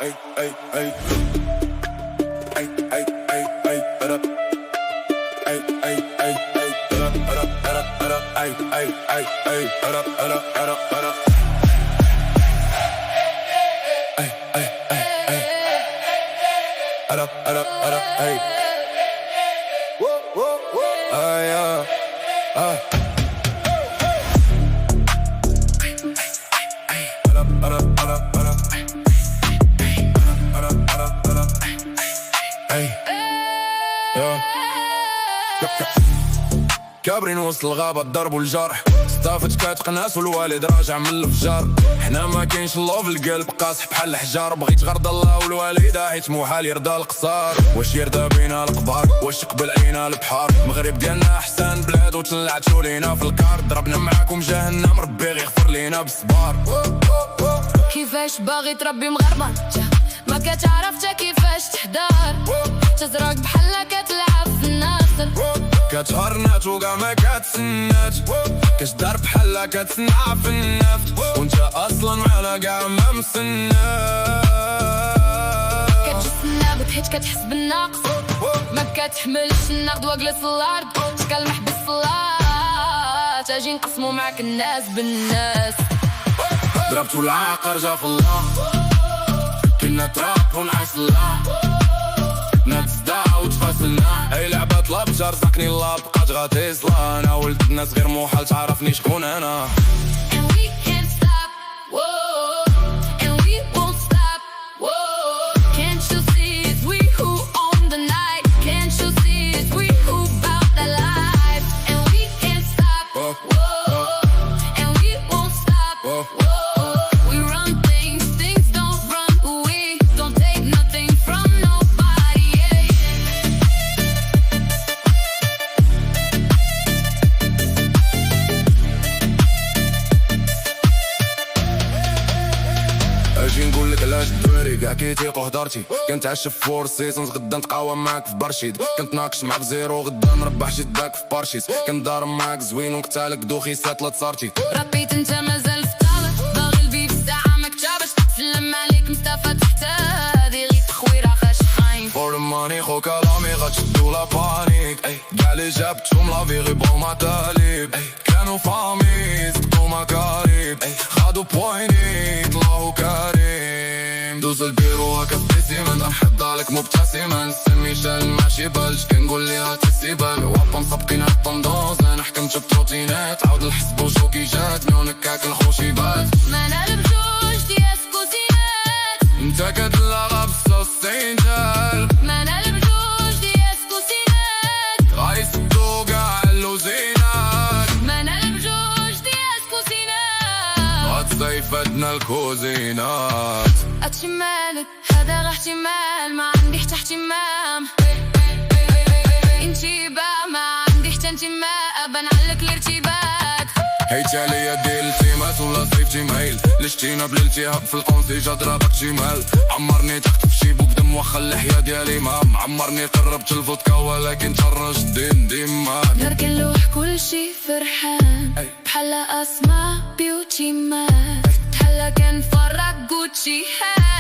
ay, ay, ay. Ay, ay, ay, ay, arap. Ay, ay, ay, ay, arap, arap, arap, arap. Ay, ay, ay, ay, arap, arap, arap, arap. Ay, ay, ay, ay. Arap, arap, arap, ay. Ay, ah. كابرين وسط الغابة الضرب والجرح صطافت كتقناس والوالد راجع من الفجار. حنا ما كاينش الله في القلب قاصح بحال الحجار. بغيت غرض الله والوالدة حيت محال يرضى القصار. واش يرضى بينا القبار واش قبل عينا البحار. المغرب ديالنا احسن بلاد وتلعتو لينا في الكار. ضربنا معاكم جهنم ربي غيغفر لينا بالصبار. كيفاش باغي تربي مغربة ما كتعرف تا كيفاش تحضر. تزرق بحال كتلعب في الناصر. كتهرنات وكاع ما كتسنات. كتدار بحال كتصنع في النفط وانت اصلا على كاع ما مسنات. كتسنى بحيت كتحس بالنقص. ما كتحملش النقد واجلس الارض. تكلمح بالصلاة اجي نقسمو معاك الناس بالناس. ضربتو العاقر جا في الله. كنا تراب ونعيش الله. نتصدع وتفاصلنا. اي لعبة طلبت رزقني الله بقات غتيصلا. انا ولد الناس غير محال تعرفني شكون انا. And we can't stop, whoa. And we won't stop, whoa. Can't you see it's we who own the night. Can't you see it's we who bout the life. And we can't stop, whoa. And we won't stop, whoa. We run things, things don't run. We don't take nothing from nobody, yeah. اجي نقولك علاش الدواري كاع كيتيقو هضرتي. كنتعشى في فور سيزونز غدا نتقاوم معاك في برشيد. كنتناقش معاك زيرو غدا نربح شي داك في بارشيز. كندارم معاك زوين وقتالك دوخي ساتلة صارتي. ربيت انت مازال في طالة. باغي البيب الساعة ما كتابش. سلم عليك مصطفى تحت هادي غير تخويرة خاش خاين. فور الماني خو كلامي غتشدو لا بانيك. كاع لي جابتهم لافي غي بون ما تاليب. كانوا فامي سقطو مكاريب. خادو بويني طلعو كريم. دوز البيرو هكا سبيسيمن. نحضالك مبتسما. نسمي شال ماشي بلج. كنقول ليها تسيبل. وابا مسابقين هالطندوز. انا حكمت بروتينات. عاود الحسب وشوكي جات. ميونك كاكل خوشي بات. ما نقلب جوج دياس كوزينات. انت كتلاغا بصوص سينجال. ما نقلب جوج دياس كوزينات. غيسدو كاع اللوزينات. ما نقلب جوج دياس كوزينات. غتصيفدنا الكوزينات. اتشمالك هذا غا احتمال. ما عندي حتى اهتمام. انتباه ما عندي حتى انتماء. بنعلك الارتباك. هيت عليا ديال التيمات ولا صيفتي مهيل. لشتينا بالالتهاب في القونسي جا ضربك شمال. عمرني تحت في شي بوك دم واخا اللحية ديالي مام. عمرني قربت الفودكا ولكن تهرج الدين ديما. نهار كنلوح كلشي فرحان. بحال اسما بيوتي مان. بحال كنفرق جوتشي هان.